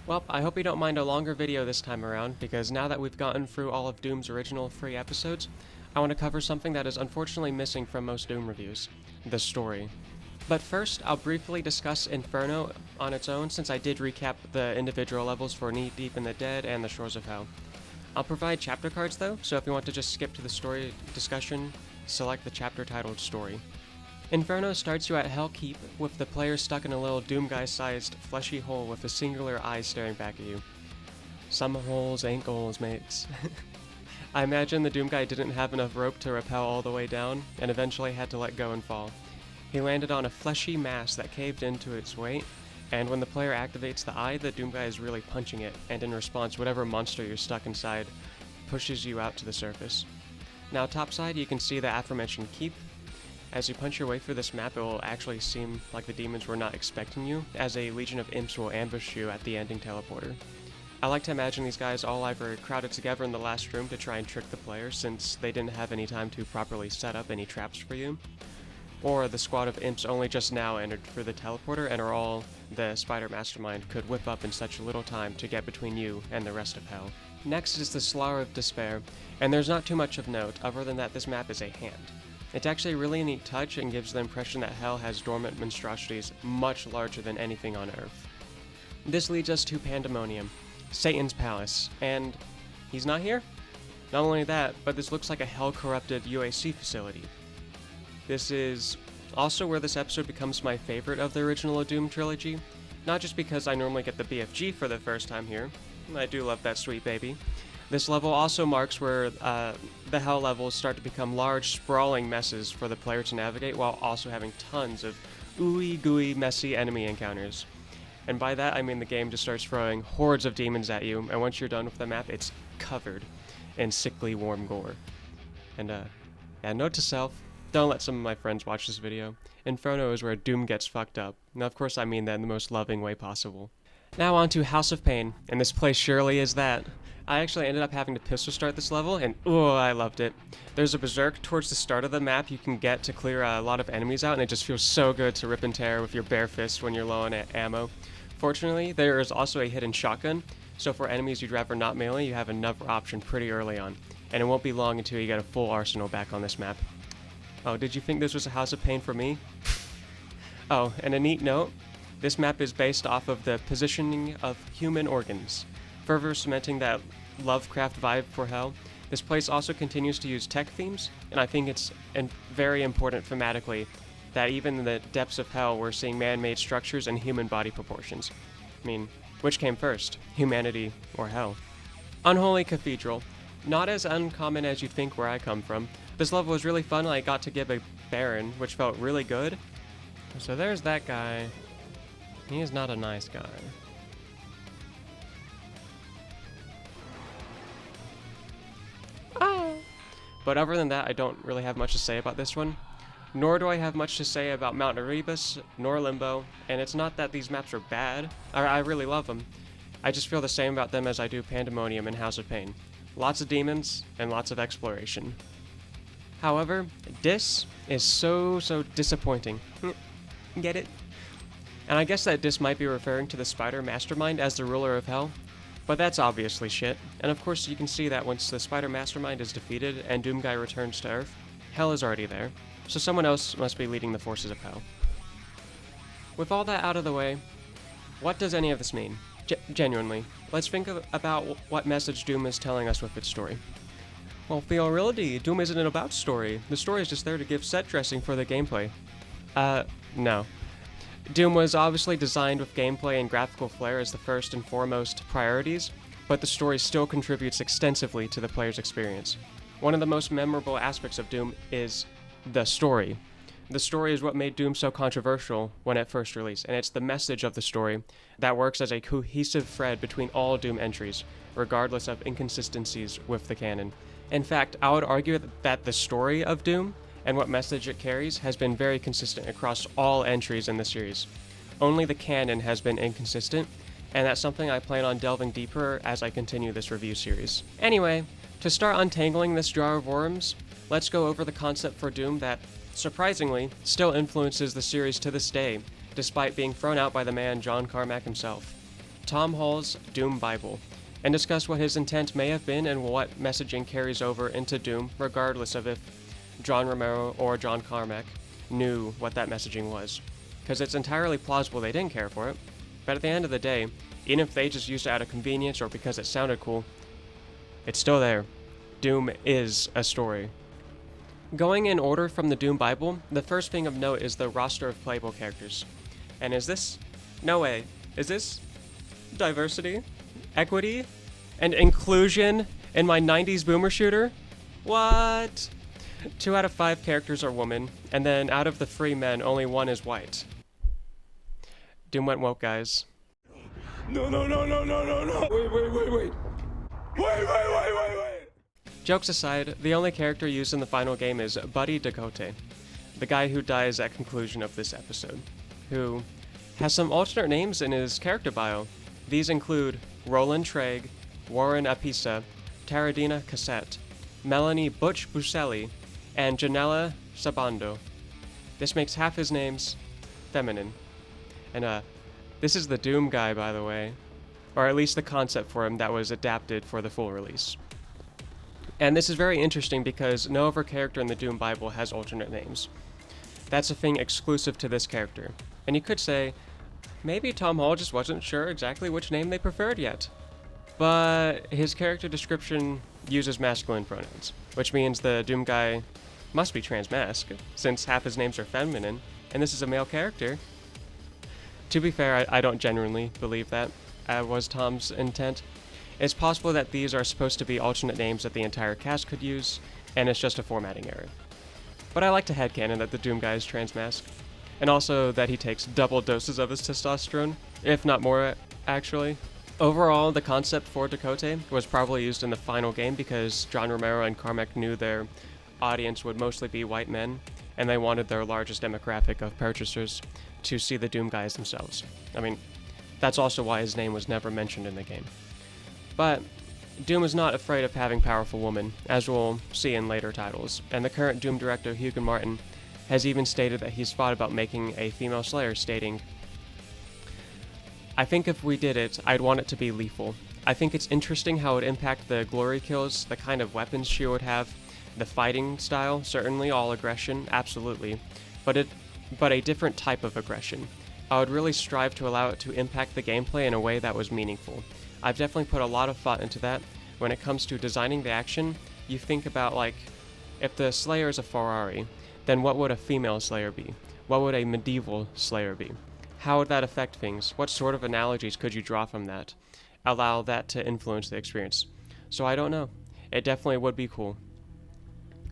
Well, I hope you don't mind a longer video this time around, because now that we've gotten through all of Doom's original free episodes, I want to cover something that is unfortunately missing from most Doom reviews: the story. But first, I'll briefly discuss Inferno on its own, since I did recap the individual levels for Knee Deep in the Dead and the Shores of Hell. I'll provide chapter cards though, so if you want to just skip to the story discussion, select the chapter titled Story. Inferno starts you at Hell Keep, with the player stuck in a little Doom Guy-sized fleshy hole with a singular eye staring back at you. Some holes ain't goals, mates. I imagine the Doom Guy didn't have enough rope to rappel all the way down, and eventually had to let go and fall. He landed on a fleshy mass that caved into its weight, and when the player activates the eye, the Doom Guy is really punching it, and in response, whatever monster you're stuck inside pushes you out to the surface. Now topside, you can see the aforementioned Keep. As you punch your way through this map, it will actually seem like the demons were not expecting you, as a legion of imps will ambush you at the ending teleporter. I like to imagine these guys all either crowded together in the last room to try and trick the player, since they didn't have any time to properly set up any traps for you, or the squad of imps only just now entered through the teleporter and are all the spider mastermind could whip up in such little time to get between you and the rest of hell. Next is the Slough of Despair, and there's not too much of note other than that this map is a hand. It's actually a really neat touch and gives the impression that Hell has dormant monstrosities much larger than anything on Earth. This leads us to Pandemonium, Satan's Palace, and he's not here? Not only that, but this looks like a hell-corrupted UAC facility. This is also where this episode becomes my favorite of the original Doom trilogy, not just because I normally get the BFG for the first time here. I do love that sweet baby. This level also marks where the Hell levels start to become large, sprawling messes for the player to navigate, while also having tons of ooey gooey messy enemy encounters. And by that I mean the game just starts throwing hordes of demons at you, and once you're done with the map, it's covered in sickly warm gore. And note to self, don't let some of my friends watch this video. Inferno is where Doom gets fucked up. Now of course I mean that in the most loving way possible. Now on to House of Pain, and this place surely is that. I actually ended up having to pistol start this level, and I loved it. There's a berserk towards the start of the map you can get to clear a lot of enemies out, and it just feels so good to rip and tear with your bare fist when you're low on ammo. Fortunately, there is also a hidden shotgun, so for enemies you'd rather not melee, you have another option pretty early on, and it won't be long until you get a full arsenal back on this map. Oh, did you think this was a House of Pain for me? Oh, and a neat note, this map is based off of the positioning of human organs, further cementing that Lovecraft vibe for Hell. This place also continues to use tech themes, and I think it's very important thematically that even in the depths of Hell we're seeing man-made structures and human body proportions. I mean, which came first, humanity or Hell? Unholy Cathedral. Not as uncommon as you'd think where I come from. This level was really fun, I got to give a Baron, which felt really good. So there's that guy. He is not a nice guy. But other than that, I don't really have much to say about this one. Nor do I have much to say about Mount Erebus, nor Limbo, and it's not that these maps are bad. I really love them. I just feel the same about them as I do Pandemonium and House of Pain. Lots of demons, and lots of exploration. However, this is so disappointing. Get it? And I guess that Dis might be referring to the Spider Mastermind as the ruler of Hell. But that's obviously shit, and of course you can see that once the Spider Mastermind is defeated and Doom Guy returns to Earth, Hell is already there, so someone else must be leading the forces of Hell. With all that out of the way, what does any of this mean? Genuinely, let's think about what message Doom is telling us with its story. Well, theoretically, Doom isn't about story. The story is just there to give set dressing for the gameplay. No. Doom was obviously designed with gameplay and graphical flair as the first and foremost priorities, but the story still contributes extensively to the player's experience. One of the most memorable aspects of Doom is the story. The story is what made Doom so controversial when it first released, and it's the message of the story that works as a cohesive thread between all Doom entries, regardless of inconsistencies with the canon. In fact, I would argue that the story of Doom and what message it carries has been very consistent across all entries in the series. Only the canon has been inconsistent, and that's something I plan on delving deeper as I continue this review series. Anyway, to start untangling this jar of worms, let's go over the concept for Doom that, surprisingly, still influences the series to this day, despite being thrown out by the man John Carmack himself. Tom Hall's Doom Bible, and discuss what his intent may have been and what messaging carries over into Doom, regardless of if John Romero or John Carmack knew what that messaging was. Because it's entirely plausible they didn't care for it, but at the end of the day, even if they just used it out of convenience or because it sounded cool, it's still there. Doom is a story. Going in order from the Doom Bible, the first thing of note is the roster of playable characters. And is this? No way. Is this diversity, equity, and inclusion in my 90s boomer shooter? What? 2 out of 5 characters are women, and then out of the 3 men, only 1 is white. Doom went woke, guys. No. Wait. Jokes aside, the only character used in the final game is Buddy Dakota, the guy who dies at conclusion of this episode, who has some alternate names in his character bio. These include Roland Trigg, Warren Apisa, Taradina Cassette, Melanie Butch Buscelli, and Janella Sabando. This makes half his names feminine. And this is the Doom guy, by the way, or at least the concept for him that was adapted for the full release. And this is very interesting because no other character in the Doom Bible has alternate names. That's a thing exclusive to this character. And you could say, maybe Tom Hall just wasn't sure exactly which name they preferred yet. But his character description uses masculine pronouns, which means the Doom guy must be transmasc, since half his names are feminine, and this is a male character. To be fair, I don't genuinely believe that was Tom's intent. It's possible that these are supposed to be alternate names that the entire cast could use, and it's just a formatting error. But I like to headcanon that the Doom guy is transmasc, and also that he takes double doses of his testosterone, if not more, actually. Overall, the concept for Dakota was probably used in the final game because John Romero and Carmack knew their audience would mostly be white men, and they wanted their largest demographic of purchasers to see the Doom guys themselves. I mean, that's also why his name was never mentioned in the game. But Doom is not afraid of having powerful women, as we'll see in later titles, and the current Doom director, Hugo Martin, has even stated that he's thought about making a female Slayer, stating, "I think if we did it, I'd want it to be lethal. I think it's interesting how it would impact the glory kills, the kind of weapons she would have, the fighting style, certainly all aggression, absolutely, but a different type of aggression. I would really strive to allow it to impact the gameplay in a way that was meaningful. I've definitely put a lot of thought into that. When it comes to designing the action, you think about, like, if the Slayer is a Ferrari, then what would a female Slayer be? What would a medieval Slayer be? How would that affect things? What sort of analogies could you draw from that? Allow that to influence the experience. So I don't know. It definitely would be cool."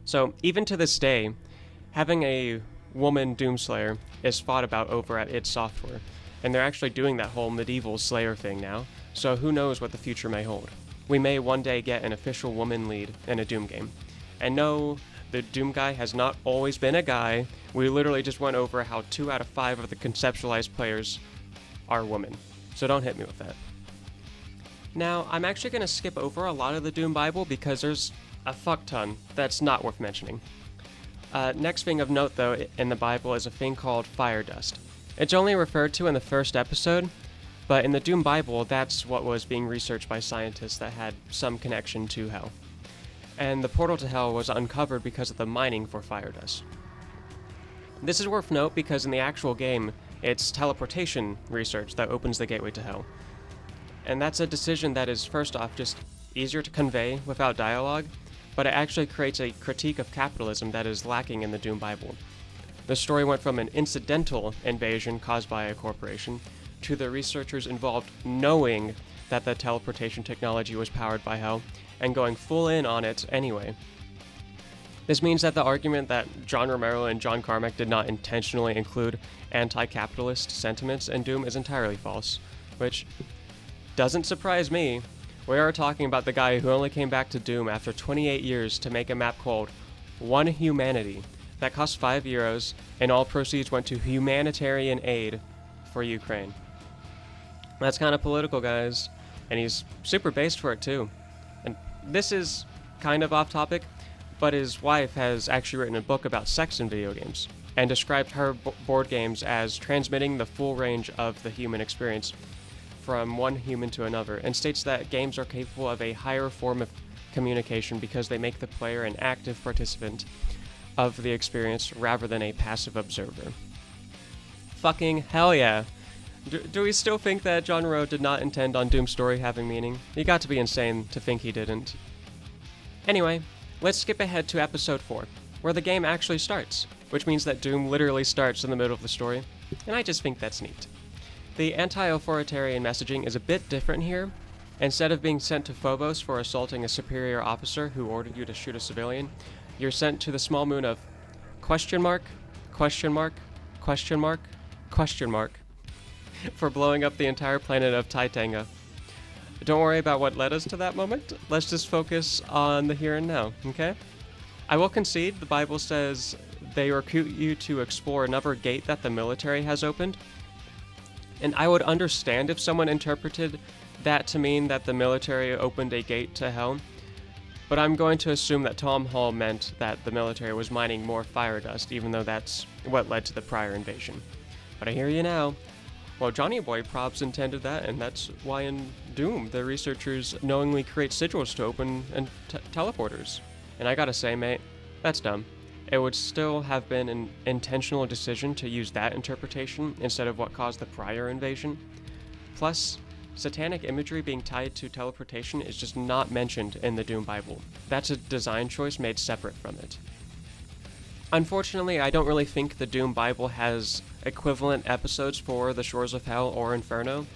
So even to this day, having a woman Doomslayer is thought about over at id Software, and they're actually doing that whole medieval Slayer thing now, so who knows what the future may hold. We may one day get an official woman lead in a Doom game. And no, the Doom guy has not always been a guy. We literally just went over how 2 out of 5 of the conceptualized players are women, so don't hit me with that. Now, I'm actually going to skip over a lot of the Doom Bible because there's a fuck ton that's not worth mentioning. Next thing of note, though, in the Bible is a thing called fire dust. It's only referred to in the first episode, but in the Doom Bible, that's what was being researched by scientists that had some connection to hell. And the portal to hell was uncovered because of the mining for fire dust. This is worth note because in the actual game, it's teleportation research that opens the gateway to hell. And that's a decision that is, first off, just easier to convey without dialogue, but it actually creates a critique of capitalism that is lacking in the Doom Bible. The story went from an incidental invasion caused by a corporation to the researchers involved knowing that the teleportation technology was powered by hell and going full in on it anyway. This means that the argument that John Romero and John Carmack did not intentionally include anti-capitalist sentiments in Doom is entirely false, which doesn't surprise me. We are talking about the guy who only came back to Doom after 28 years to make a map called One Humanity that cost €5, and all proceeds went to humanitarian aid for Ukraine. That's kind of political, guys, and he's super based for it too. And this is kind of off topic, but his wife has actually written a book about sex in video games and described her board games as transmitting the full range of the human experience from one human to another, and states that games are capable of a higher form of communication because they make the player an active participant of the experience rather than a passive observer. Fucking hell yeah. Do we still think that John Rowe did not intend on Doom's story having meaning? You got to be insane to think he didn't. Anyway, let's skip ahead to episode 4, where the game actually starts, which means that Doom literally starts in the middle of the story, and I just think that's neat. The anti-authoritarian messaging is a bit different here. Instead of being sent to Phobos for assaulting a superior officer who ordered you to shoot a civilian, you're sent to the small moon of question mark, question mark, question mark, question mark, for blowing up the entire planet of Titanga. Don't worry about what led us to that moment. Let's just focus on the here and now, okay? I will concede the Bible says they recruit you to explore another gate that the military has opened. And I would understand if someone interpreted that to mean that the military opened a gate to hell. But I'm going to assume that Tom Hall meant that the military was mining more fire dust, even though that's what led to the prior invasion. But I hear you now. Well, Johnny Boy Probs intended that, and that's why in Doom, the researchers knowingly create sigils to open and teleporters. And I gotta say, mate, that's dumb. It would still have been an intentional decision to use that interpretation instead of what caused the prior invasion. Plus, satanic imagery being tied to teleportation is just not mentioned in the Doom Bible. That's a design choice made separate from it. Unfortunately, I don't really think the Doom Bible has equivalent episodes for The Shores of Hell or Inferno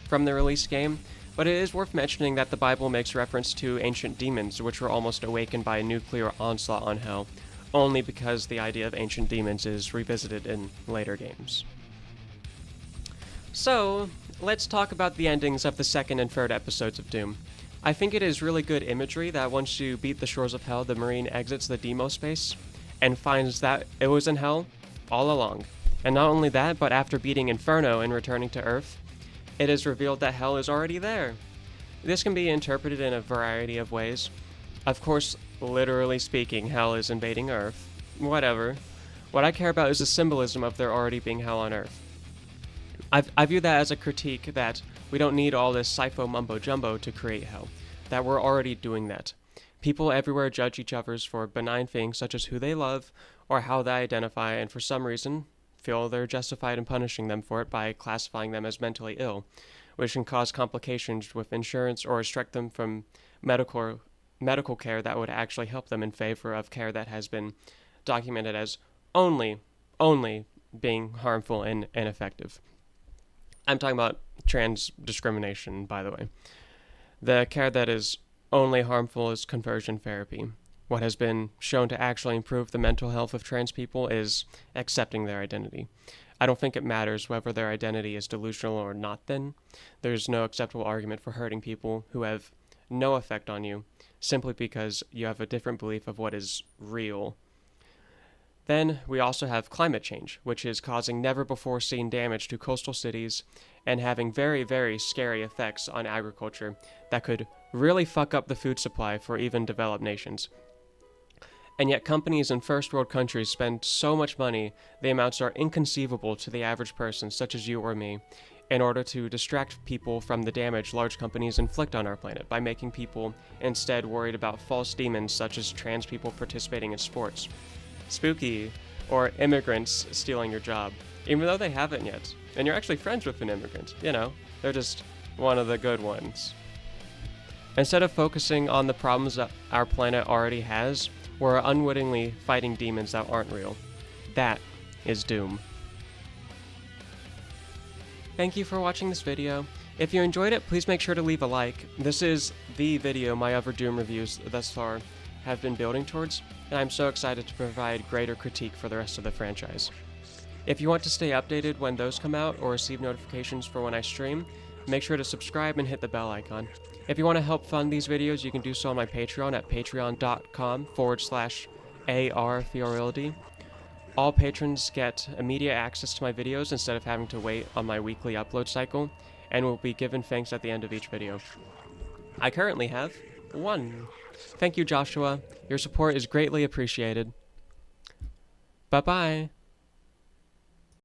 from the release game, but it is worth mentioning that the Bible makes reference to ancient demons, which were almost awakened by a nuclear onslaught on Hell, only because the idea of ancient demons is revisited in later games. So, let's talk about the endings of the second and third episodes of Doom. I think it is really good imagery that once you beat the Shores of Hell, the Marine exits the demo space and finds that it was in Hell all along. And not only that, but after beating Inferno and returning to Earth, it is revealed that Hell is already there. This can be interpreted in a variety of ways. Of course, literally speaking, Hell is invading Earth. Whatever. What I care about is the symbolism of there already being Hell on Earth. I view that as a critique that we don't need all this sci-fi mumbo-jumbo to create Hell, that we're already doing that. People everywhere judge each other's for benign things such as who they love or how they identify, and for some reason feel they're justified in punishing them for it by classifying them as mentally ill, which can cause complications with insurance or restrict them from medical care that would actually help them in favor of care that has been documented as only being harmful and ineffective. I'm talking about trans discrimination, by the way. The care that is only harmful is conversion therapy. What has been shown to actually improve the mental health of trans people is accepting their identity. I don't think it matters whether their identity is delusional or not then. There's no acceptable argument for hurting people who have no effect on you simply because you have a different belief of what is real. Then we also have climate change, which is causing never-before-seen damage to coastal cities and having very, very scary effects on agriculture that could really fuck up the food supply for even developed nations. And yet companies in first world countries spend so much money, the amounts are inconceivable to the average person, such as you or me, in order to distract people from the damage large companies inflict on our planet by making people instead worried about false demons such as trans people participating in sports, spooky, or immigrants stealing your job, even though they haven't yet. And you're actually friends with an immigrant, you know, they're just one of the good ones. Instead of focusing on the problems that our planet already has, we're unwittingly fighting demons that aren't real. That is Doom. Thank you for watching this video. If you enjoyed it, please make sure to leave a like. This is the video my other Doom reviews thus far have been building towards, and I'm so excited to provide greater critique for the rest of the franchise. If you want to stay updated when those come out or receive notifications for when I stream, make sure to subscribe and hit the bell icon. If you want to help fund these videos, you can do so on my Patreon at patreon.com/ARTheorilidy. All patrons get immediate access to my videos instead of having to wait on my weekly upload cycle, and will be given thanks at the end of each video. I currently have 1. Thank you, Joshua. Your support is greatly appreciated. Bye-bye.